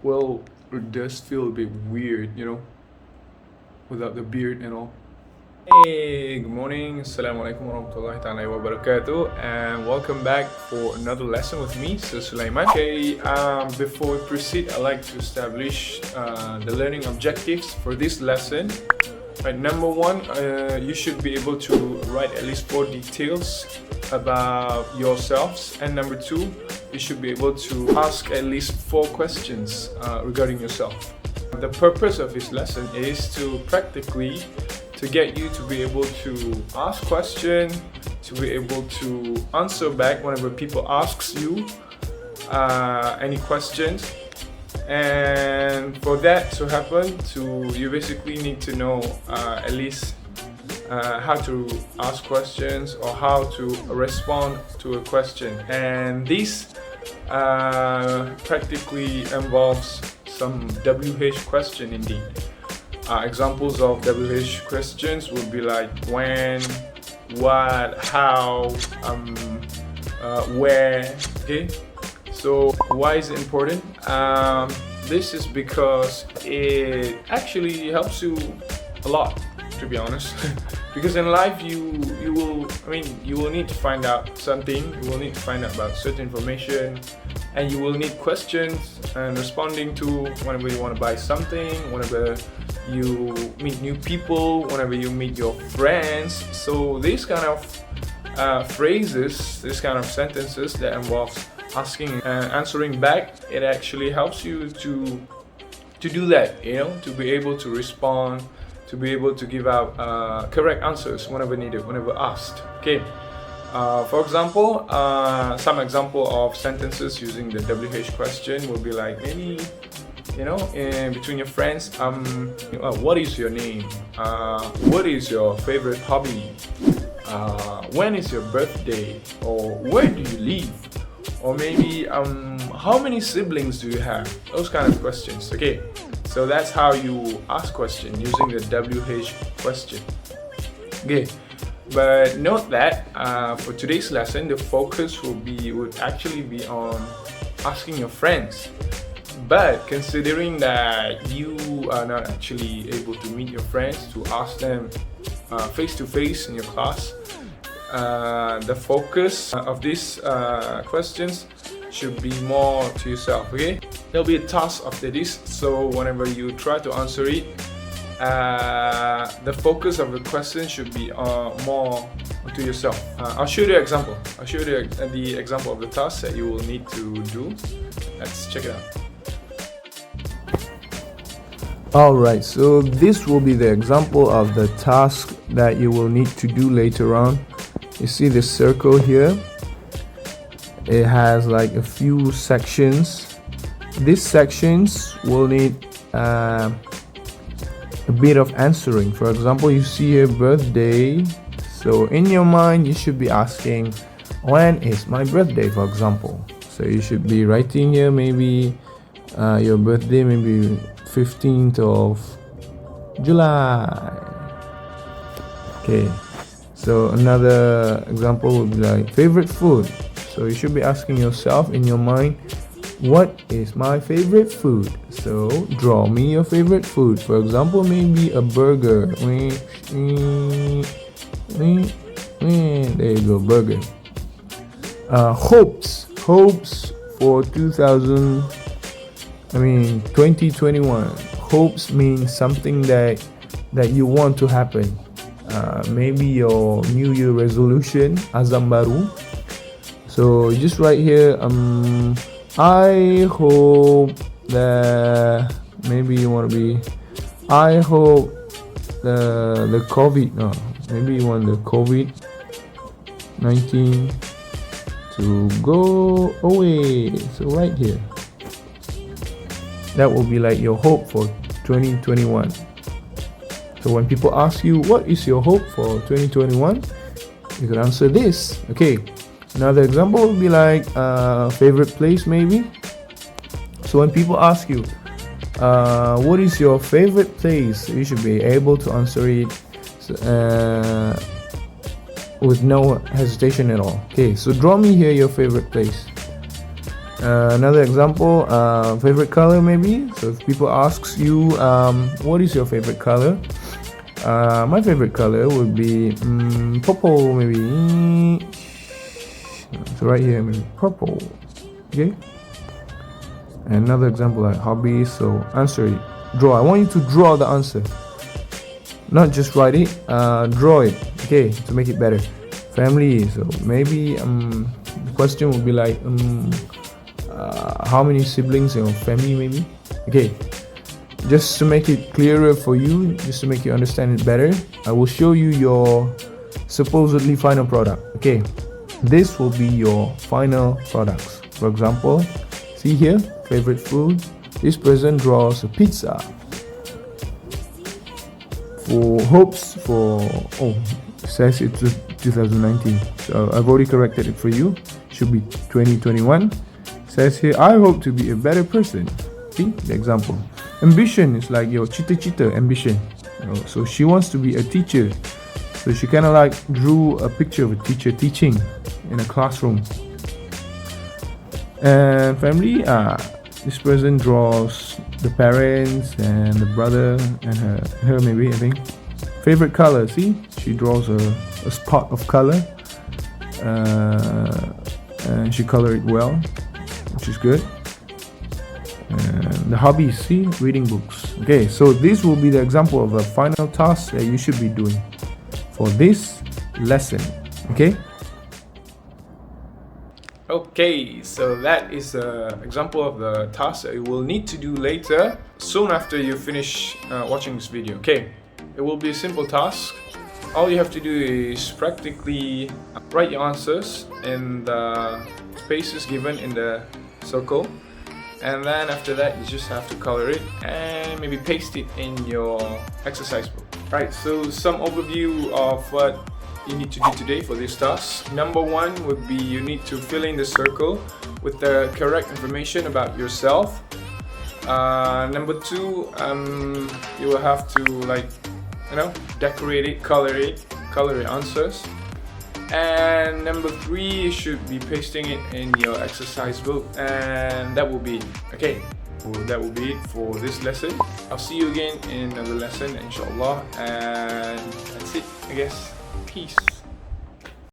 Well, it does feel a bit weird, without the beard and all. Hey, good morning. Assalamualaikum warahmatullahi ta'ala wabarakatuh. And welcome back for another lesson with me, Sir Sulaiman. Okay, before we proceed, I'd like to establish the learning objectives for this lesson. Right, number one, you should be able to write at least 4 details about yourselves. And number two, you should be able to ask at least 4 questions regarding yourself. The purpose of this lesson is to practically to get you to be able to ask questions, to be able to answer back whenever people asks you any questions. And for that to happen, you basically need to know at least how to ask questions or how to respond to a question. And this practically involves some WH question indeed. Examples of WH questions would be like when, what, how, where. Okay, so why is it important? This is because it actually helps you a lot, to be honest. Because in life you will need to find out something, you will need to find out about certain information, and you will need questions and responding to whenever you want to buy something, whenever you meet new people, whenever you meet your friends. So these kind of phrases, this kind of sentences that involves asking and answering back, it actually helps you to do that, to be able to respond, to be able to give out correct answers whenever needed, whenever asked. Okay. For example, some example of sentences using the WH question will be like maybe, in between your friends, what is your name? What is your favorite hobby? When is your birthday? Or where do you live? Or maybe, how many siblings do you have? Those kind of questions. Okay, so that's how you ask question using the WH question. Okay. But note that for today's lesson, the focus would actually be on asking your friends. But considering that you are not actually able to meet your friends to ask them face to face in your class, the focus of these questions should be more to yourself. Okay, there'll be a task after this, so whenever you try to answer it, the focus of the question should be more to yourself. I'll show you the example. I'll show you the example of the task that you will need to do. Let's check it out. Alright, so this will be the example of the task that you will need to do later on. You see this circle here? It has like a few sections. These sections will need a bit of answering. For example, you see here birthday. So in your mind, you should be asking, when is my birthday, for example. So you should be writing here maybe your birthday, maybe 15th of July. Okay, so another example would be like favorite food. So you should be asking yourself in your mind, what is my favorite food? So draw me your favorite food. For example, maybe a burger. There you go, burger. Hopes for 2021. Hopes means something that you want to happen. Maybe your New Year resolution, azam baru. So just right here, I hope that maybe you want to be. I hope the COVID. No, maybe you want the COVID-19 to go away. So right here, that will be like your hope for 2021. So when people ask you what is your hope for 2021, you can answer this. Okay. Another example would be like favorite place maybe. So when people ask you what is your favorite place, you should be able to answer it with no hesitation at all. Okay, so draw me here your favorite place. Another example, favorite color maybe. So if people asks you, what is your favorite color? My favorite color would be purple maybe. So right here maybe purple. Okay. Another example like hobbies. So answer it. Draw. I want you to draw the answer. Not just write it. Draw it. Okay, to make it better. Family. So maybe the question would be like how many siblings in your family maybe. Okay. Just to make it clearer for you, just to make you understand it better, I will show you your supposedly final product. Okay. This will be your final products. For example, see here, favorite food. This person draws a pizza. For hopes for, it says it's 2019. So I've already corrected it for you. Should be 2021. Says here, I hope to be a better person. See the example. Ambition is like your cita-cita ambition. So she wants to be a teacher. So she kind of like drew a picture of a teacher teaching in a classroom. And family, this person draws the parents and the brother and her maybe, I think. Favorite color, see? She draws a spot of color. And she colored it well, which is good. And the hobbies, see? Reading books. Okay, so this will be the example of a final task that you should be doing for this lesson. Okay? Okay, so that is an example of the task that you will need to do later, soon after you finish watching this video. Okay, it will be a simple task. All you have to do is practically write your answers in the spaces given in the circle, and then after that you just have to color it and maybe paste it in your exercise book. Right, so some overview of what you need to do today for this task. Number one would be you need to fill in the circle with the correct information about yourself. Number two, you will have to decorate it, color your answers. And number three, you should be pasting it in your exercise book, and that will be it. Okay, so that will be it for this lesson. I'll see you again in another lesson, inshallah, and that's it, I guess. Peace.